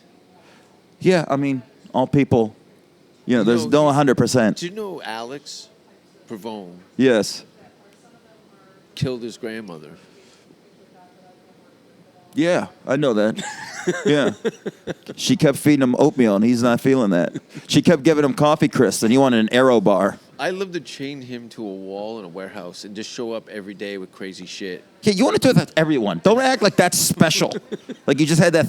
E: Yeah, I mean, all people, there's no 100%.
F: Do you know Alex Provone
E: Yes.
F: killed his grandmother?
E: Yeah, I know that. Yeah. She kept feeding him oatmeal, and he's not feeling that. She kept giving him coffee crisps, and he wanted an Aero bar.
F: I love to chain him to a wall in a warehouse and just show up every day with crazy shit.
E: Yeah, you want to do that to everyone. Don't act like that's special. Like you just had that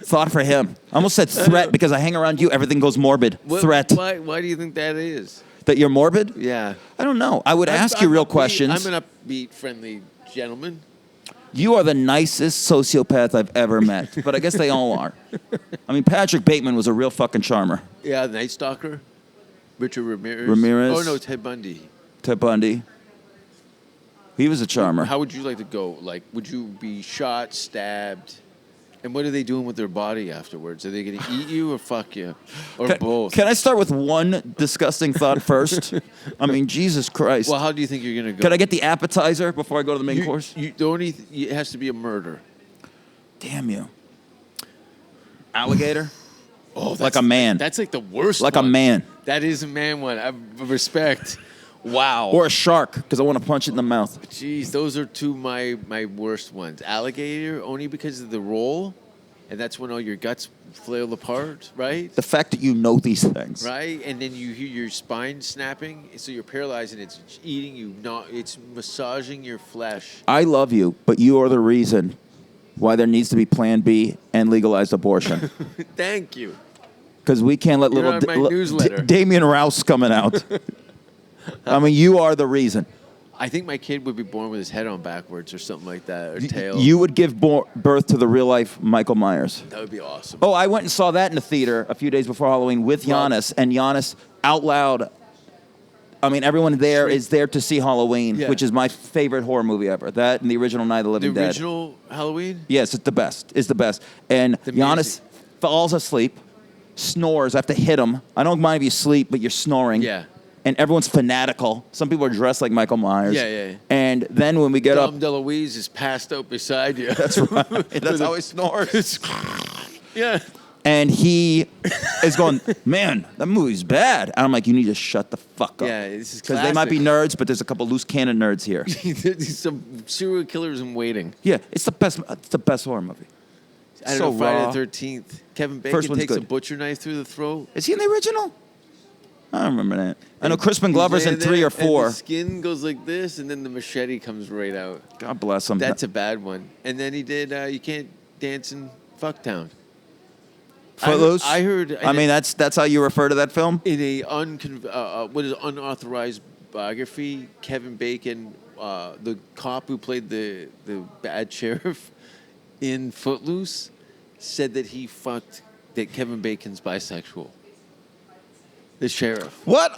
E: thought for him. I almost said threat because I hang around you, everything goes morbid. Threat.
F: Why do you think that is?
E: That you're morbid?
F: Yeah.
E: I don't know. I would ask you real questions.
F: I'm an upbeat, friendly gentleman.
E: You are the nicest sociopath I've ever met, but I guess they all are. I mean, Patrick Bateman was a real fucking charmer.
F: Yeah, Night Stalker. Richard Ramirez. Oh, no, Ted Bundy.
E: Ted Bundy. He was a charmer.
F: How would you like to go? Like, would you be shot, stabbed? And what are they doing with their body afterwards? Are they going to eat you or fuck you? Or both?
E: Can I start with one disgusting thought first? I mean, Jesus Christ.
F: Well, how do you think you're going to go?
E: Can I get the appetizer before I go to the main course?
F: It has to be a murder.
E: Damn you. Alligator?
F: Oh,
E: like a man.
F: That's like the worst
E: Like
F: one.
E: a man.
F: That is a man one. I respect. Wow.
E: Or a shark, because I want to punch it in the mouth.
F: Jeez, those are two my worst ones. Alligator, only because of the roll, and that's when all your guts flail apart, right?
E: The fact that you know these things.
F: Right, and then you hear your spine snapping, so you're paralyzed, and it's eating you. It's massaging your flesh.
E: I love you, but you are the reason why there needs to be Plan B and legalized abortion.
F: Thank you.
E: Because we can't let
F: You're
E: little
F: on my newsletter.
E: Damian Rouse coming out. I mean, you are the reason.
F: I think my kid would be born with his head on backwards or something like that, or tail.
E: You would give birth to the real life Michael Myers.
F: That would be awesome.
E: Oh, I went and saw that in the theater a few days before Halloween with Giannis, and Giannis out loud. I mean, everyone there is there to see Halloween, which is my favorite horror movie ever. That and the original Night of the Living Dead.
F: The original Halloween?
E: Yes, it's the best. It's the best. And Giannis falls asleep, snores. I have to hit him. I don't mind if you sleep, but you're snoring.
F: Yeah.
E: And everyone's fanatical. Some people are dressed like Michael Myers.
F: Yeah.
E: And then when we get
F: Dom
E: up...
F: DeLuise is passed out beside you.
E: That's right. That's how he snores.
F: Yeah.
E: And he is going, man, that movie's bad. And I'm like, you need to shut the fuck up.
F: Yeah, this is
E: because they might be nerds, but there's a couple loose cannon nerds here.
F: There's some serial killers in waiting.
E: Yeah, it's the best. It's the best horror movie.
F: I don't know, Friday the 13th. Kevin Bacon takes a butcher knife through the throat.
E: Is he in the original? I don't remember that. I know Crispin Glover's in 3 or 4.
F: And the skin goes like this, and then the machete comes right out.
E: God bless him.
F: That's a bad one. And then he did You Can't Dance in Fucktown.
E: Footloose?
F: I heard.
E: I mean, that's how you refer to that film?
F: In a unauthorized biography, Kevin Bacon, the cop who played the bad sheriff in Footloose, said that that Kevin Bacon's bisexual. The sheriff.
E: What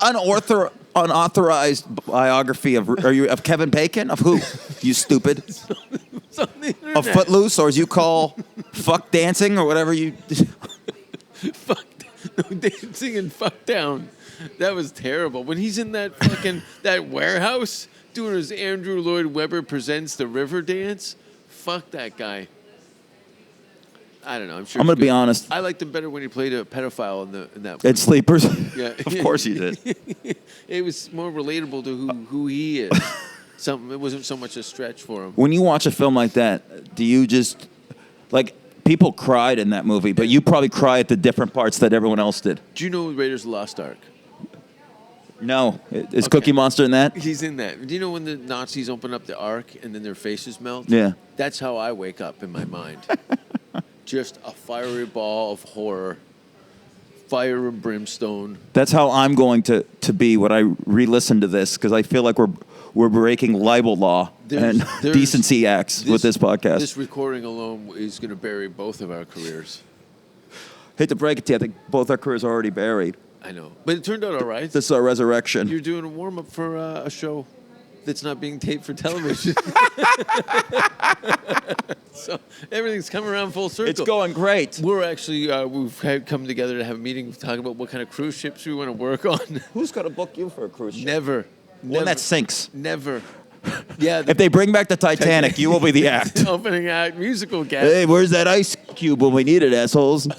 E: unauthorized biography of Kevin Bacon? Of who? You stupid. Of Footloose, or as you call fuck dancing, or whatever you.
F: Dancing and fuck down. That was terrible. When he's in that fucking that warehouse doing his Andrew Lloyd Webber presents the River Dance, fuck that guy. I don't know. I'm sure.
E: I'm gonna be honest.
F: I liked him better when he played a pedophile in that.
E: In Sleepers.
F: Yeah,
E: Of course he did.
F: It was more relatable to who he is. It wasn't so much a stretch for him.
E: When you watch a film like that, do you just like? People cried in that movie, but you probably cry at the different parts that everyone else did.
F: Do you know Raiders of the Lost Ark?
E: No. Is Cookie Monster in that?
F: He's in that. Do you know when the Nazis open up the Ark and then their faces melt?
E: Yeah.
F: That's how I wake up in my mind. Just a fiery ball of horror, fire and brimstone.
E: That's how I'm going to be when I re-listen to this, because I feel like we're breaking libel law and decency acts with this podcast.
F: This recording alone is going to bury both of our careers.
E: Hate to break it to you, I think both our careers are already buried.
F: I know. But it turned out all right.
E: This is our resurrection.
F: You're doing a warm-up for a show that's not being taped for television. So everything's come around full circle.
E: It's going great.
F: We're actually, we've come together to have a meeting talking about what kind of cruise ships we want to work on.
E: Who's going to book you for a cruise ship?
F: Never.
E: One that sinks.
F: Never. Yeah.
E: If they bring back the Titanic, you will be the act.
F: Opening act, musical guest.
E: Hey, where's that ice cube when we need it, assholes?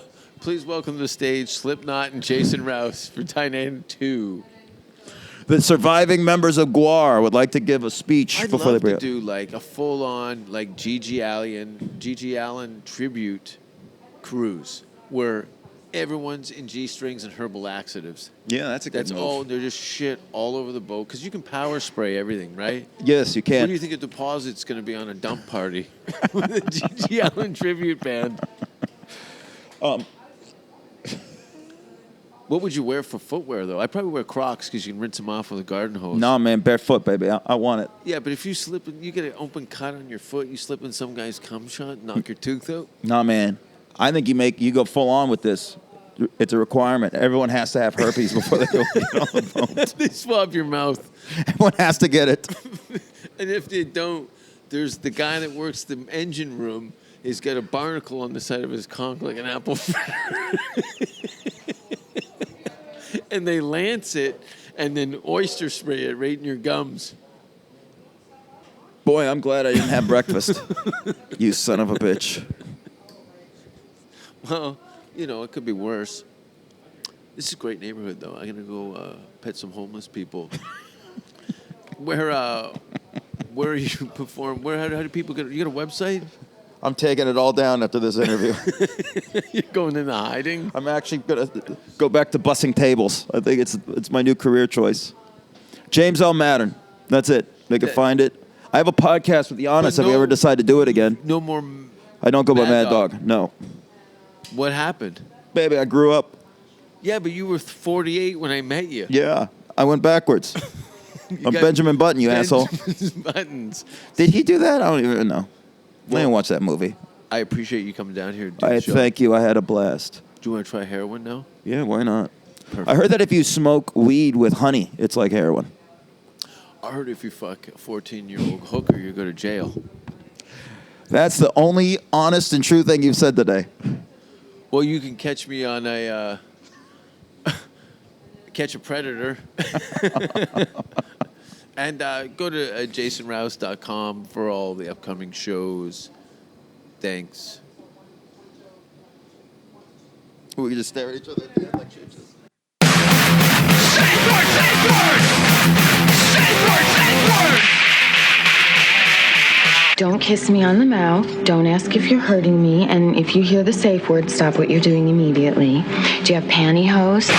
F: Please welcome to the stage Slipknot and Jason Rouse for Titanic 2.
E: The surviving members of GWAR would like to give a speech
F: I'd
E: before
F: love
E: they
F: to
E: break
F: do like a full-on like Gigi Allen tribute cruise where everyone's in G-strings and herbal laxatives.
E: Yeah, that's a good move.
F: All. They're just shit all over the boat because you can power spray everything, right?
E: Yes, you can.
F: What do you think a deposit's going to be on a dump party with a Gigi Allen tribute band? What would you wear for footwear, though? I'd probably wear Crocs because you can rinse them off with a garden hose.
E: No, man, barefoot, baby. I want it.
F: Yeah, but if you slip, you get an open cut on your foot, you slip in some guy's cum shot, knock your tooth out.
E: No, man. I think you go full on with this. It's a requirement. Everyone has to have herpes before they go get on the boat.
F: They swab your mouth.
E: Everyone has to get it.
F: And if they don't, there's the guy that works the engine room. He's got a barnacle on the side of his conch like an apple fritter. And they lance it and then oyster spray it right in your gums.
E: Boy, I'm glad I didn't have breakfast. You son of a bitch.
F: Well, it could be worse. This is a great neighborhood, though. I'm going to go pet some homeless people. Where are you perform? How do people get? You got a website?
E: I'm taking it all down after this interview.
F: You're going into hiding?
E: I'm actually going to go back to bussing tables. I think it's my new career choice. James L. Mattern. That's it. They can find it. I have a podcast with Giannis if we ever decide to do it again.
F: No more
E: I don't go by Mad Dog. No.
F: What happened?
E: Baby, I grew up.
F: Yeah, but you were 48 when I met you.
E: Yeah. I went backwards. I'm Benjamin Button, you asshole.
F: Buttons.
E: Did he do that? I don't even know. I didn't watch that movie.
F: I appreciate you coming down here. To
E: Thank you. I had a blast.
F: Do you want to try heroin now?
E: Yeah, why not?
F: Perfect.
E: I heard that if you smoke weed with honey, it's like heroin.
F: I heard if you fuck a 14-year-old hooker, you go to jail.
E: That's the only honest and true thing you've said today.
F: Well, you can catch me on a Catch a Predator. And go to jasonrouse.com for all the upcoming shows. Thanks.
E: We can just stare at each other at the end like chips.
C: Safe word! Safe word! Safe word! Safe word!
G: Don't kiss me on the mouth. Don't ask if you're hurting me. And if you hear the safe word, stop what you're doing immediately. Do you have pantyhose?